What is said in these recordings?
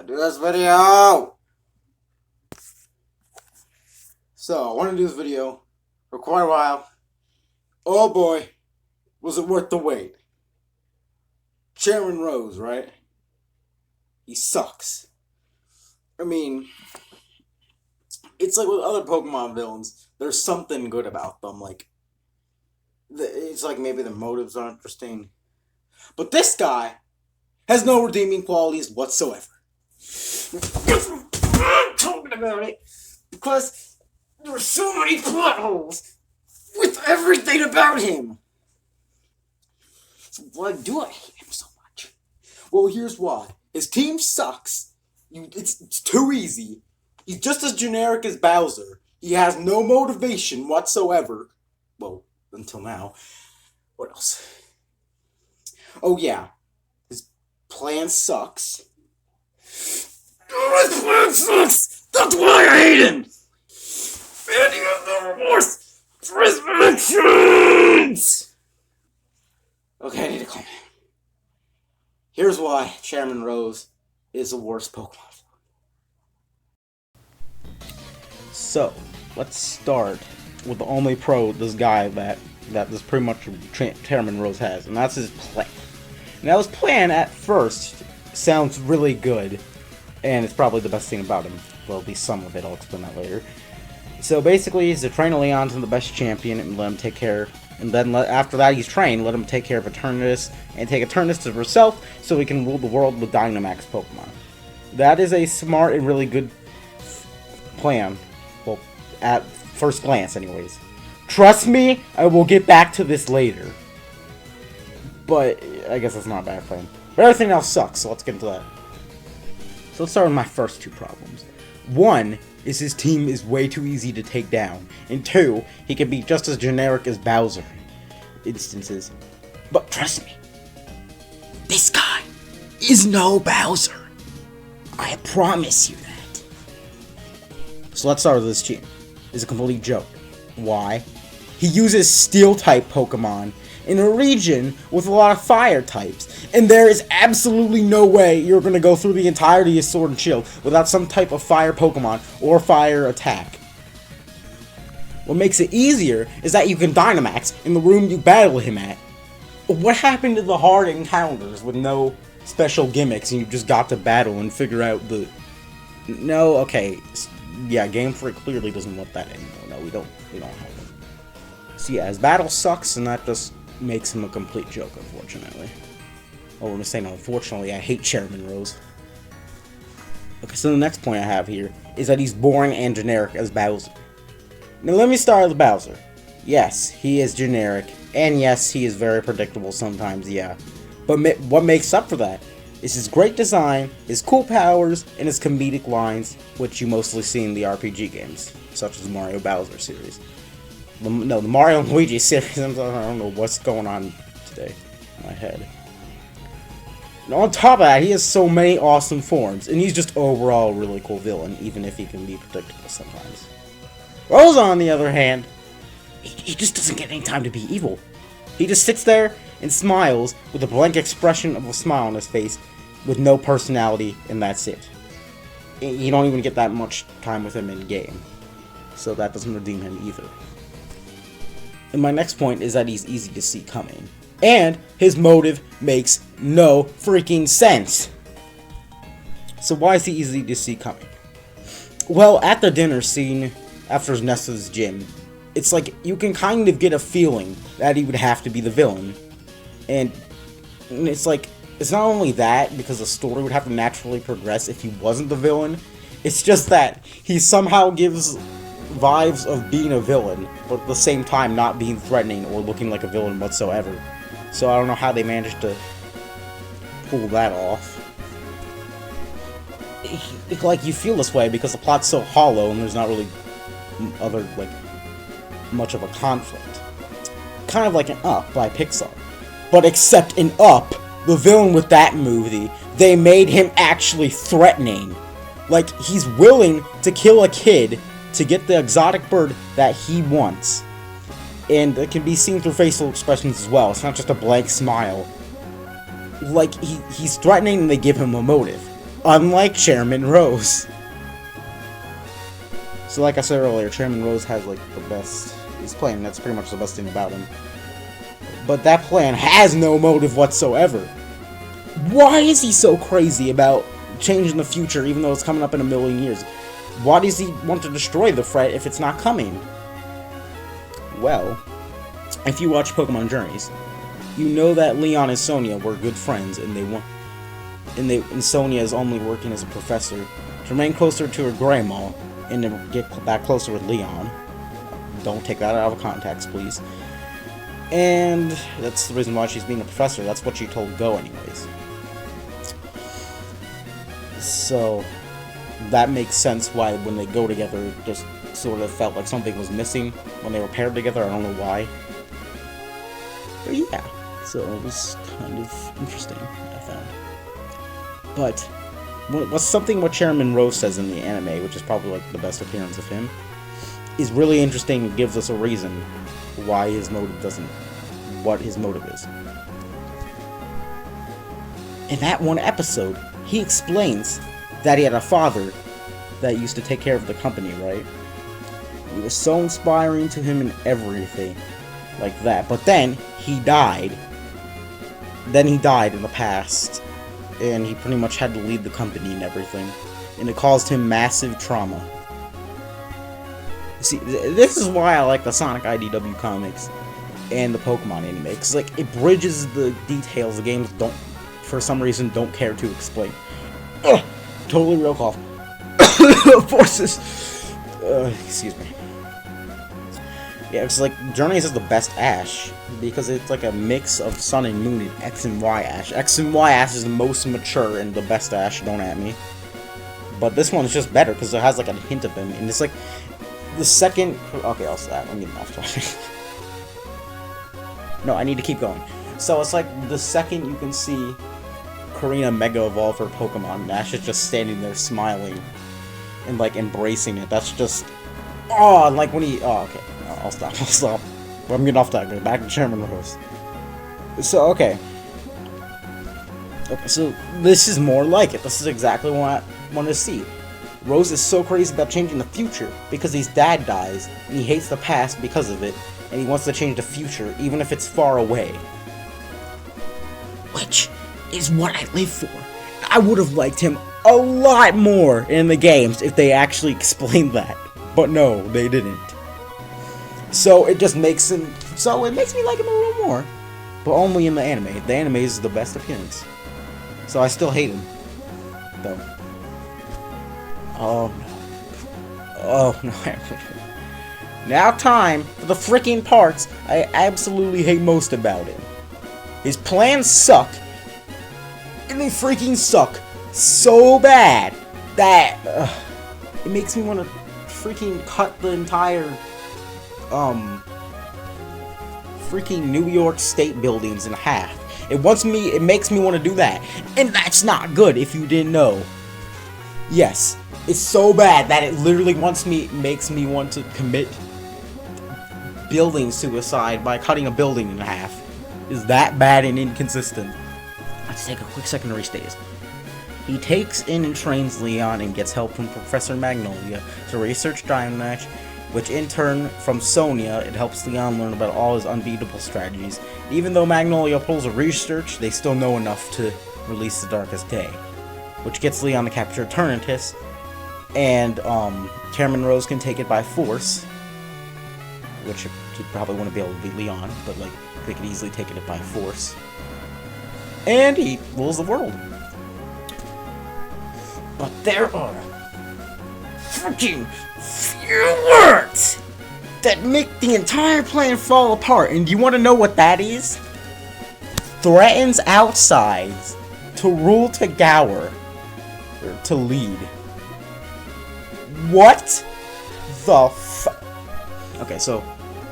Do this video! So, I want to do this video for quite a while. Oh boy, was it worth the wait. Chairman Rose, right? He sucks. I mean, it's like with other Pokemon villains, there's something good about them. Like, it's like maybe the motives are interesting. But this guy has no redeeming qualities whatsoever. I'm talking about it because there are so many plot holes with everything about him. So why do I hate him so much? Well, here's why. His team sucks. It's too easy. He's just as generic as Bowser. He has no motivation whatsoever. Well, until now. What else? Oh yeah. His plan sucks. Oh, his plan sucks! That's why I hate him! And he has no remorse for his actions! Okay, I need to calm down. Here's why Chairman Rose is the worst Pokemon. So, let's start with the only pro this guy that this pretty much Chairman Rose has, and that's his plan. Now, his plan at first sounds really good, and it's probably the best thing about him. Well, at least some of it, I'll explain that later. So basically, he's to train Leon to the best champion and let him take care, and then after that he's trained, let him take care of Eternatus, and take Eternatus to herself so he can rule the world with Dynamax Pokemon. That is a smart and really good plan. Well, at first glance anyways. Trust me, I will get back to this later. But I guess that's not a bad plan. But everything else sucks, so let's get into that. So let's start with my first two problems. One is his team is way too easy to take down. And two, he can be just as generic as Bowser instances. But trust me, this guy is no Bowser. I promise you that. So let's start with this team. It's a complete joke. Why? He uses Steel-type Pokemon in a region with a lot of Fire types, and there is absolutely no way you're going to go through the entirety of Sword and Shield without some type of Fire Pokemon or Fire attack. What makes it easier is that you can Dynamax in the room you battle him at. What happened to the hard encounters with no special gimmicks and you just got to battle and figure out the... No, okay, yeah, Game Freak clearly doesn't want that anymore. No, we don't have it. So yeah, his battle sucks, and that just makes him a complete joke, unfortunately. Oh, I'm gonna say no, unfortunately, I hate Chairman Rose. Okay, so the next point I have here is that he's boring and generic as Bowser. Now let me start with Bowser. Yes, he is generic, and yes, he is very predictable sometimes, yeah. But what makes up for that is his great design, his cool powers, and his comedic lines, which you mostly see in the RPG games, such as the Mario Bowser series. The Mario and Luigi series, I don't know what's going on today in my head. And on top of that, he has so many awesome forms, and he's just overall a really cool villain, even if he can be predictable sometimes. Rosa, on the other hand, he just doesn't get any time to be evil. He just sits there and smiles with a blank expression of a smile on his face with no personality, and that's it. You don't even get that much time with him in game, so that doesn't redeem him either. And my next point is that he's easy to see coming. And his motive makes no freaking sense. So why is he easy to see coming? Well, at the dinner scene, after Nessa's gym, it's like you can kind of get a feeling that he would have to be the villain. And it's like, it's not only that, because the story would have to naturally progress if he wasn't the villain. It's just that he somehow gives vibes of being a villain, but at the same time not being threatening or looking like a villain whatsoever. So I don't know how they managed to pull that off. Like, you feel this way because the plot's so hollow and there's not really much of a conflict. Kind of like an Up by Pixar. But except in Up, the villain with that movie, they made him actually threatening. Like, he's willing to kill a kid to get the exotic bird that he wants. And it can be seen through facial expressions as well. It's not just a blank smile. Like, he's threatening and they give him a motive. Unlike Chairman Rose. So like I said earlier, Chairman Rose has like the best, his plan, that's pretty much the best thing about him. But that plan has no motive whatsoever. Why is he so crazy about changing the future even though it's coming up in a million years? Why does he want to destroy the threat if it's not coming? Well, if you watch Pokemon Journeys, you know that Leon and Sonia were good friends, and and Sonia is only working as a professor to remain closer to her grandma and to get back closer with Leon. Don't take that out of context, please. And that's the reason why she's being a professor. That's what she told Go anyways. So that makes sense why when they go together it just sort of felt like something was missing when they were paired together. I don't know why. But yeah, so it was kind of interesting, I found. But what's something what Chairman Rose says in the anime, which is probably like the best appearance of him, is really interesting and gives us a reason why his motive doesn't, what his motive is. In that one episode, he explains that he had a father that used to take care of the company, right? He was so inspiring to him and everything like that. But then he died. Then he died in the past, and he pretty much had to leave the company and everything, and it caused him massive trauma. See, this is why I like the Sonic IDW comics and the Pokemon anime, because like it bridges the details the games don't, for some reason, don't care to explain. Ugh, totally real cough. Forces. Excuse me. Yeah, it's like Journeys is the best Ash because it's like a mix of Sun and Moon and X and Y Ash. X and Y Ash is the most mature and the best Ash. Don't at me. But this one's just better because it has like a hint of him, and it's like the second. Okay, I'll stop. I'm getting off topic. No, I need to keep going. So it's like the second you can see Karina Mega Evolve her Pokemon, and Ash is just standing there smiling and like embracing it. That's just like when he. Oh, okay. I'll stop. I'm getting off topic. Back to Chairman Rose. So okay, so this is more like it. This is exactly what I want to see. Rose is so crazy about changing the future because his dad dies, and he hates the past because of it, and he wants to change the future, even if it's far away. Which is what I live for. I would have liked him a lot more in the games if they actually explained that. But no, they didn't. So it just makes him, so it makes me like him a little more. But only in the anime. The anime is the best appearance. So I still hate him, though. Oh no. Oh no. Now time for the freaking parts I absolutely hate most about him. His plans suck. And they freaking suck so bad that it makes me want to freaking cut the entire freaking New York State buildings in half. It makes me want to do that. And that's not good if you didn't know. Yes, it's so bad that it literally makes me want to commit building suicide by cutting a building in half. Is that bad and inconsistent? Let's take a quick second to restate this. He takes in and trains Leon and gets help from Professor Magnolia to research Dynamax, which in turn, from Sonia, it helps Leon learn about all his unbeatable strategies. Even though Magnolia pulls a research, they still know enough to release the Darkest Day, which gets Leon to capture Eternatus, and Chairman Rose can take it by force, which he probably wouldn't be able to beat Leon, but like they could easily take it by force. And he rules the world. But there are freaking few words that make the entire plan fall apart. And do you want to know what that is? Threatens outsides to rule Tagawa, or to lead. What the fuck? Okay, so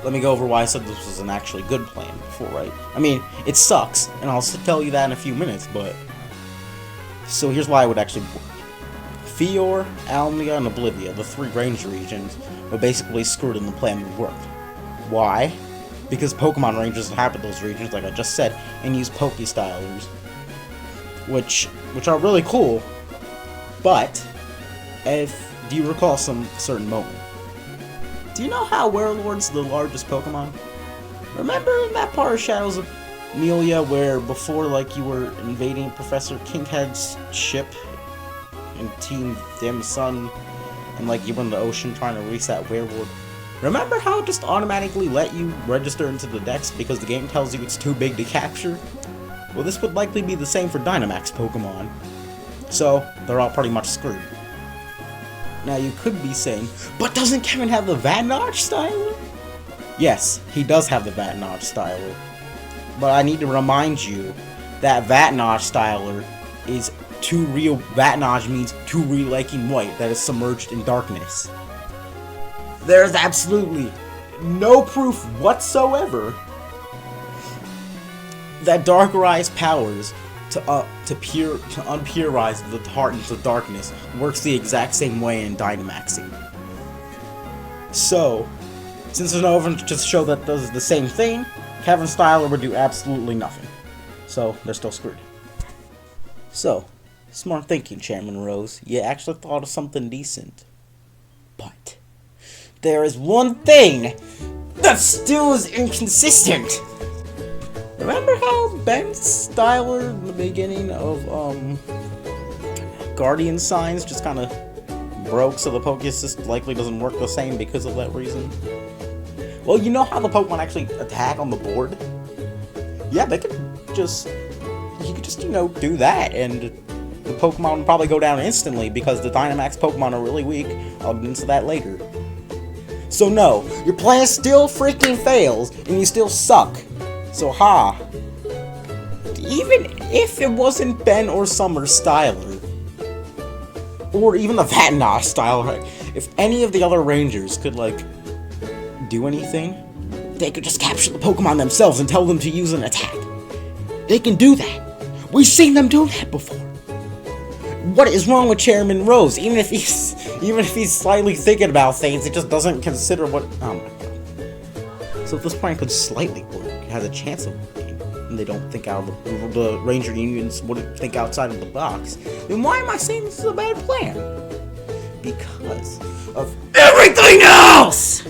let me go over why I said this was an actually good plan before, right? I mean, it sucks, and I'll tell you that in a few minutes, but... So here's why it would actually work. Fior, Almia, and Oblivia, the three range regions, were basically screwed and the plan would work. Why? Because Pokemon Rangers inhabit those regions, like I just said, and use Pokestylers, which are really cool, But, do you recall some certain moment? Do you know how Werelord's the largest Pokemon? Remember in that part of Shadows of Melia where before, like, you were invading Professor Kinghead's ship and Team Sun, and, like, you were in the ocean trying to release that Werelord? Remember how it just automatically let you register into the Dex because the game tells you it's too big to capture? Well, this would likely be the same for Dynamax Pokemon. So, they're all pretty much screwed. Now, you could be saying, but doesn't Kevin have the Vatnotch Styler? Yes, he does have the Vatnotch Styler. But I need to remind you that Vatnotch Styler is two real... Vatnotch means two real liking white that is submerged in darkness. There's absolutely no proof whatsoever that Darkerai's powers to unpurize the Heartlands of Darkness works the exact same way in Dynamaxing. So, since there's no evidence to show that does the same thing, Kevin Styler would do absolutely nothing. So, they're still screwed. So, smart thinking, Chairman Rose. You actually thought of something decent. But there is one thing that still is inconsistent. Remember how Ben Styler in the beginning of Guardian Signs just kind of broke, so the Pokésys likely doesn't work the same because of that reason? Well, you know how the Pokemon actually attack on the board? Yeah, they could just... You could just, you know, do that, and the Pokemon would probably go down instantly because the Dynamax Pokemon are really weak. I'll get into that later. So no, your plan still freaking fails, and you still suck. So ha. Even if it wasn't Ben or Summer Styler, or even the Vatnotch Styler, if any of the other Rangers could, like, do anything, they could just capture the Pokemon themselves and tell them to use an attack. They can do that. We've seen them do that before. What is wrong with Chairman Rose? Even if he's slightly thinking about things, he just doesn't consider what... Oh my god. So if this plan could slightly work, it has a chance of working, and they don't think out of the Ranger Unions wouldn't think outside of the box, then why am I saying this is a bad plan? Because of everything else!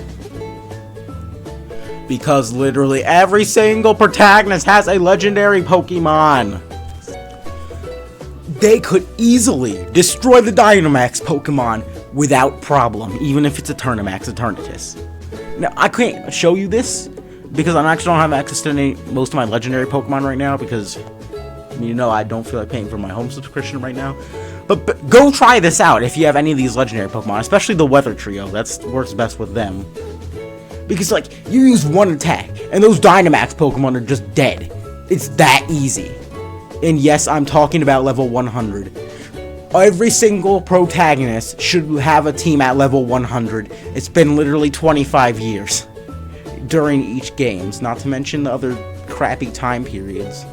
Because literally every single protagonist has a legendary Pokemon. They could easily destroy the Dynamax Pokemon without problem, even if it's a Eternamax Eternatus. Now, I can't show you this, because I actually don't have access to most of my legendary Pokemon right now, because, you know, I don't feel like paying for my home subscription right now. But go try this out if you have any of these legendary Pokemon, especially the Weather Trio. That works best with them. Because, like, you use one attack, and those Dynamax Pokemon are just dead. It's that easy. And yes, I'm talking about level 100. Every single protagonist should have a team at level 100. It's been literally 25 years during each games, not to mention the other crappy time periods.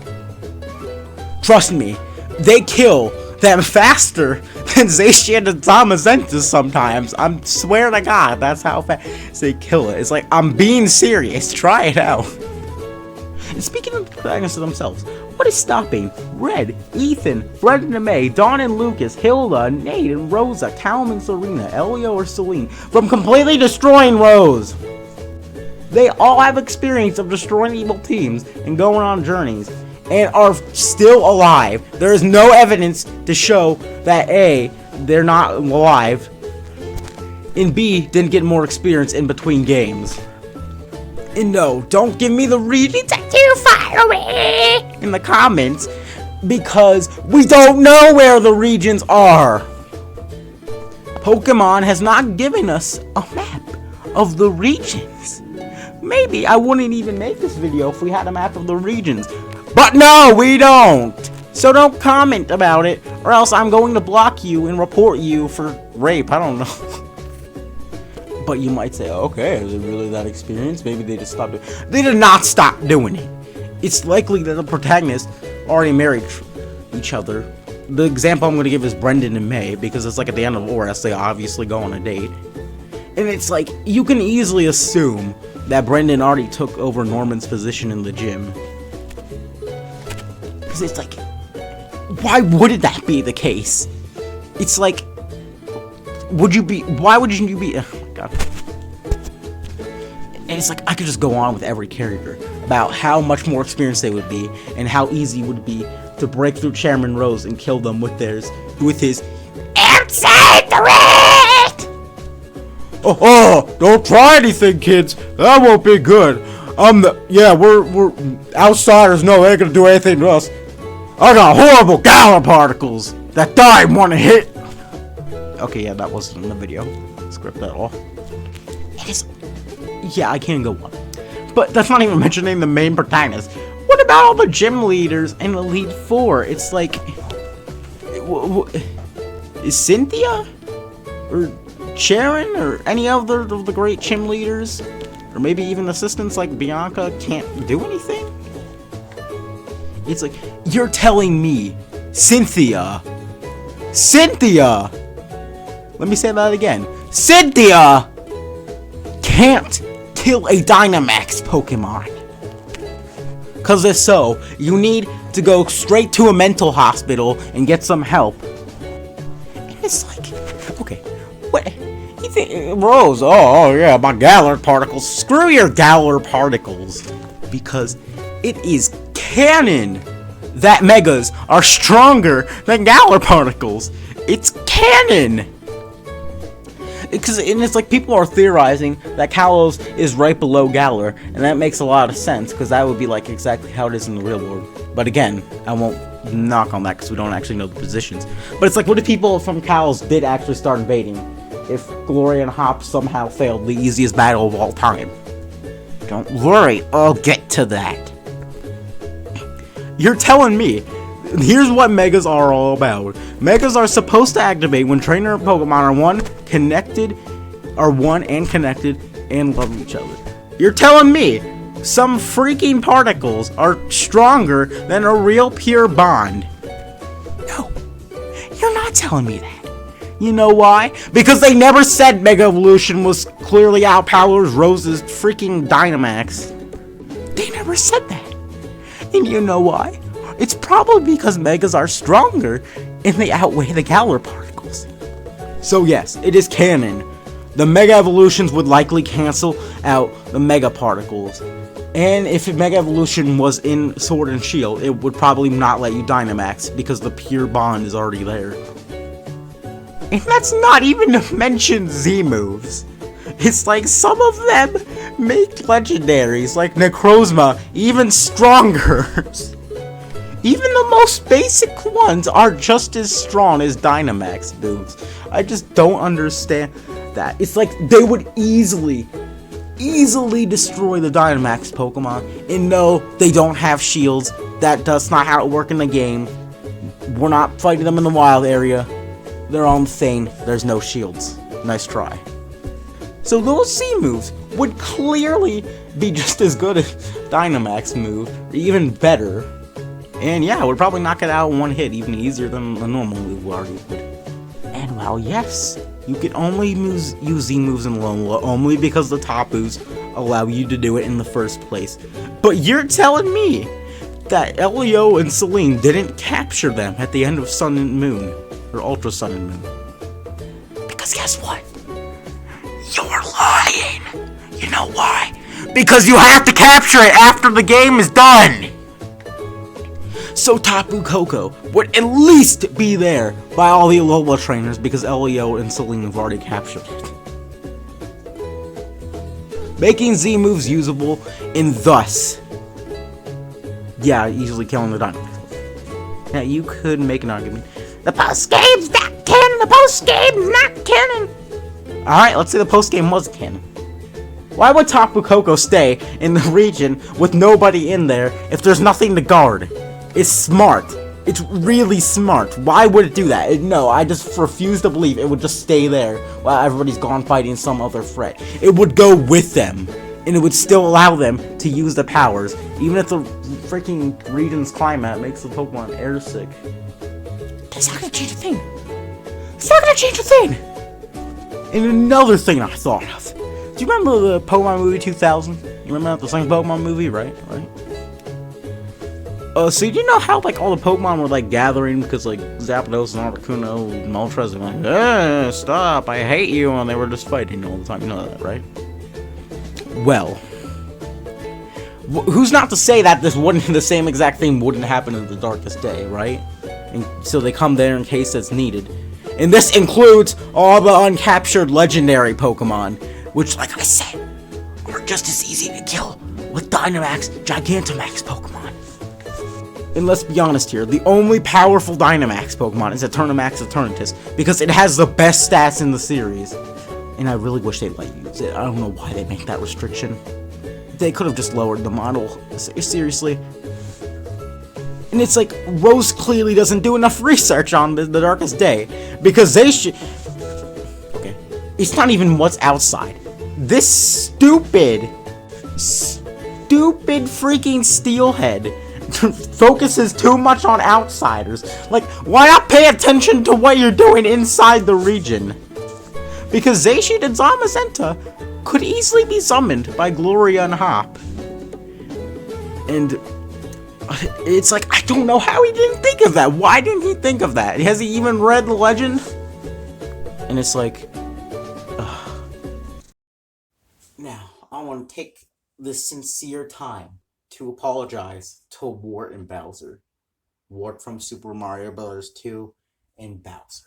Trust me, they kill them faster than Zacian and Zamazentus sometimes. I swear to God, that's how fast they kill it. It's like, I'm being serious. Try it out. And speaking of the protagonists themselves, what is stopping Red, Ethan, Brendan and May, Dawn and Lucas, Hilda, Nate and Rosa, Callum and Serena, Elio or Celine from completely destroying Rose? They all have experience of destroying evil teams and going on journeys, and are still alive. There is no evidence to show that A, they're not alive, and B, didn't get more experience in between games. And no, don't give me the regions are too far away in the comments, because we don't know where the regions are. Pokemon has not given us a map of the regions. Maybe I wouldn't even make this video if we had a map of the regions. But no, we don't. So don't comment about it, or else I'm going to block you and report you for rape. I don't know. But you might say, okay, is it really that experienced? Maybe they just stopped doing it. They did not stop doing it. It's likely that the protagonists already married each other. The example I'm going to give is Brendan and May, because it's like at the end of ORS, they obviously go on a date. And it's like, you can easily assume that Brendan already took over Norman's position in the gym. Because it's like, why wouldn't that be the case? It's like, why would you be, oh my god. And it's like, I could just go on with every character about how much more experienced they would be, and how easy it would be to break through Chairman Rose and kill them with his outside the ring! Oh, don't try anything, kids. That won't be good. We're outsiders. No, they ain't gonna do anything to us. I got horrible Galar particles that die in one hit. Okay, yeah, that wasn't in the video. Script that off. It is. Yeah, I can't go on. But that's not even mentioning the main protagonist. What about all the gym leaders in Elite Four? It's like, is Cynthia or Sharon or any other of the great gym leaders, or maybe even assistants like Bianca, can't do anything? It's like, you're telling me Cynthia, let me say that again, Cynthia can't kill a Dynamax Pokemon. Cause if so, you need to go straight to a mental hospital and get some help. And it's like, okay, what? You think, Rose, oh yeah, my Galar particles. Screw your Galar particles. Because it is canon that Megas are stronger than Galar particles. It's canon. And it's like, people are theorizing that Kalos is right below Galar, and that makes a lot of sense, because that would be like exactly how it is in the real world. But again, I won't knock on that because we don't actually know the positions. But it's like, what if people from Kalos did actually start invading? If Gloria and Hop somehow failed the easiest battle of all time? Don't worry, I'll get to that. You're telling me, here's what Megas are all about. Megas are supposed to activate when trainer and Pokemon are one and connected and love each other. You're telling me some freaking particles are stronger than a real pure bond? No, you're not telling me that. You know why? Because they never said Mega Evolution was clearly outpowers Rose's freaking Dynamax. They never said that. And you know why? It's probably because Megas are stronger and they outweigh the Galar particles. So yes, it is canon. The Mega Evolutions would likely cancel out the Mega Particles. And if Mega Evolution was in Sword and Shield, it would probably not let you Dynamax because the pure bond is already there. And that's not even to mention Z moves. It's like some of them make legendaries like Necrozma even stronger. Even the most basic ones are just as strong as Dynamax moves. I just don't understand that. It's like they would easily destroy the Dynamax Pokemon. And no, they don't have shields. That's not how it works in the game. We're not fighting them in the wild area. They're on the thing. There's no shields. Nice try. So those C moves would clearly be just as good as Dynamax move, or even better. And yeah, it would probably knock it out in one hit, even easier than a normal move already would. And while yes, you can only use Z moves in Alola only because the Tapus allow you to do it in the first place. But you're telling me that Elio and Celine didn't capture them at the end of Sun and Moon, or Ultra Sun and Moon. Because guess what? You're lying. You know why? Because you have to capture it after the game is done. So Tapu Koko would at least be there by all the Alola trainers because Elio and Celine have already captured it. Making Z moves usable and thus, yeah, easily killing the Dynamax. Now you could make an argument. The post-game's not canon! The post-game's not canon! Alright, let's say the post-game was canon. Why would Tapu Koko stay in the region with nobody in there if there's nothing to guard? It's smart. It's really smart. Why would it do that? No, I just refuse to believe it would just stay there while everybody's gone fighting some other threat. It would go with them, and it would still allow them to use the powers, even if the freaking region's climate makes the Pokemon airsick. That's not gonna change a thing. It's not gonna change a thing! And another thing I thought of. Do you remember the Pokemon movie 2000? You remember the second Pokemon movie, right? So you know how like all the Pokemon were like gathering because like Zapdos and Articuno and Moltres were like, stop, I hate you, and they were just fighting all the time. You know that, right? Well, who's not to say that this wouldn't, the same exact thing wouldn't happen in the Darkest Day, right? And so they come there in case it's needed. And this includes all the uncaptured legendary Pokemon, which, like I said, are just as easy to kill with Dynamax, Gigantamax Pokemon. And let's be honest here, the only powerful Dynamax Pokemon is Eternamax Eternatus, because it has the best stats in the series. And I really wish they'd let you use it. I don't know why they make that restriction. They could have just lowered the model. Seriously. And it's like, Rose clearly doesn't do enough research on the Darkest Day, because they should... Okay. It's not even what's outside. This stupid freaking Steelhead focuses too much on outsiders. Like, why not pay attention to what you're doing inside the region? Because Zacian and Zamazenta could easily be summoned by Gloria and Hop. And it's like, I don't know how he didn't think of that. Why didn't he think of that? Has he even read the legend? And it's like, Now, I want to take this sincere time to apologize to Wart and Bowser. Wart from Super Mario Bros. 2 and Bowser.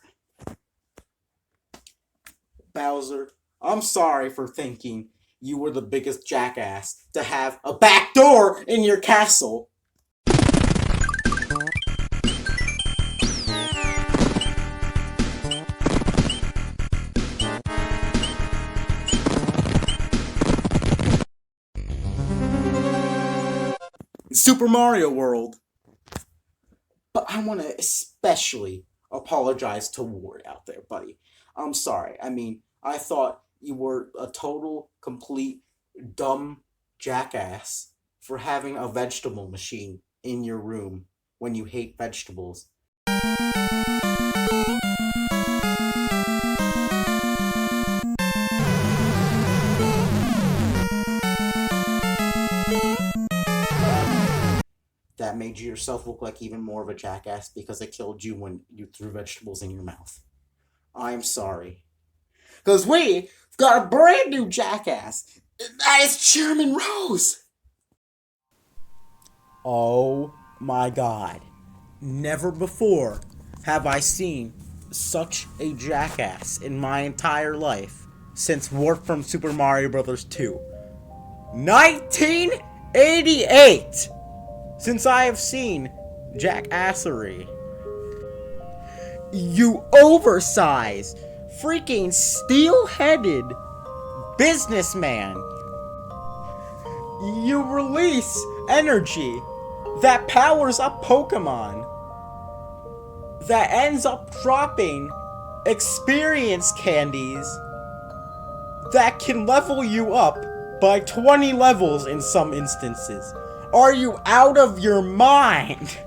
Bowser, I'm sorry for thinking you were the biggest jackass to have a back door in your castle. Super Mario World. But I want to especially apologize to Ward out there, buddy. I'm sorry. I mean, I thought you were a total, complete, dumb jackass for having a vegetable machine in your room when you hate vegetables. That made you yourself look like even more of a jackass because it killed you when you threw vegetables in your mouth. I'm sorry. Because we've got a brand new jackass. That is Chairman Rose. Oh my god. Never before have I seen such a jackass in my entire life since Wart from Super Mario Bros. 2. 1988! Since I have seen jackassery. You oversized, freaking steel-headed businessman. You release energy that powers up Pokemon that ends up dropping experience candies that can level you up by 20 levels in some instances. Are you out of your mind?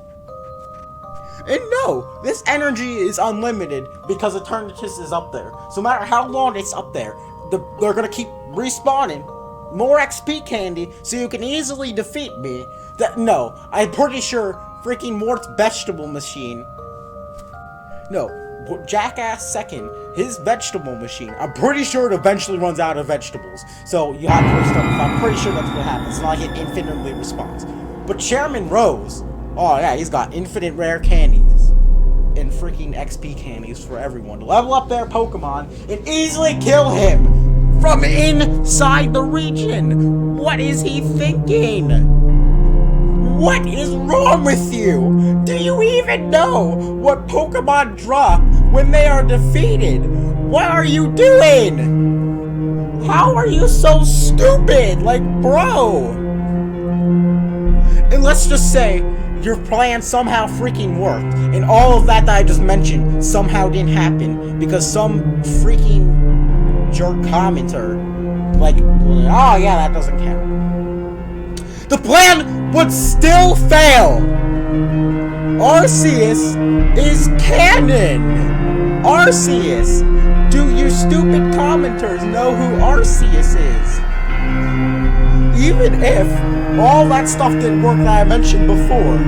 And no, this energy is unlimited because Eternatus is up there. So no matter how long it's up there, they're gonna keep respawning more XP candy so you can easily defeat me. No, I'm pretty sure freaking Mort's vegetable machine. No, Jackass second, his vegetable machine. I'm pretty sure it eventually runs out of vegetables. So you have to restart. I'm pretty sure that's what happens. It's not like it infinitely responds. But Chairman Rose, oh yeah, he's got infinite rare candies and freaking XP candies for everyone to level up their Pokemon and easily kill him from inside the region. What is he thinking? What is wrong with you? Do you even know what Pokemon drop when they are defeated? What are you doing? How are you so stupid? Like, bro. And let's just say your plan somehow freaking worked, and all of that I just mentioned somehow didn't happen because some freaking jerk commenter, like, oh yeah, that doesn't count. The plan would still fail. Arceus is canon. Arceus. Do you stupid commenters know who Arceus is? Even if all that stuff didn't work that I mentioned before,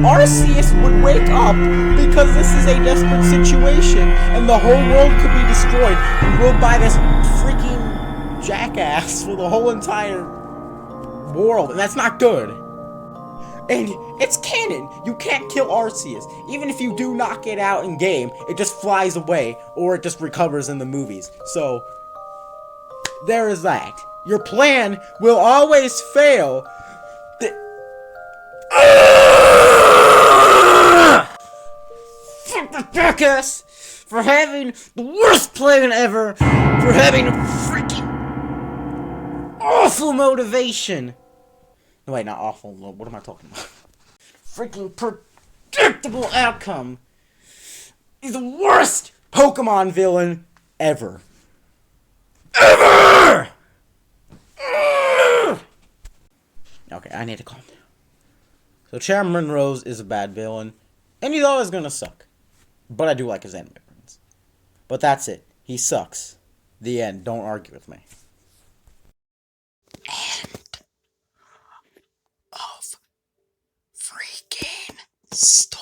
Arceus would wake up because this is a desperate situation and the whole world could be destroyed and ruled by this freaking jackass for the whole entire world, and that's not good. And it's canon. You can't kill Arceus. Even if you do knock it out in game, it just flies away or it just recovers in the movies. So there is that. Your plan will always fail. Fuck the jackass for having the worst plan ever, for having a freaking awful motivation. No, wait, not awful. What am I talking about? Freaking predictable outcome. He's the worst Pokemon villain ever. Ever! Okay, I need to calm down. So Chairman Rose is a bad villain, and he's always gonna suck. But I do like his anime friends. But that's it. He sucks. The end. Don't argue with me. End of freaking story.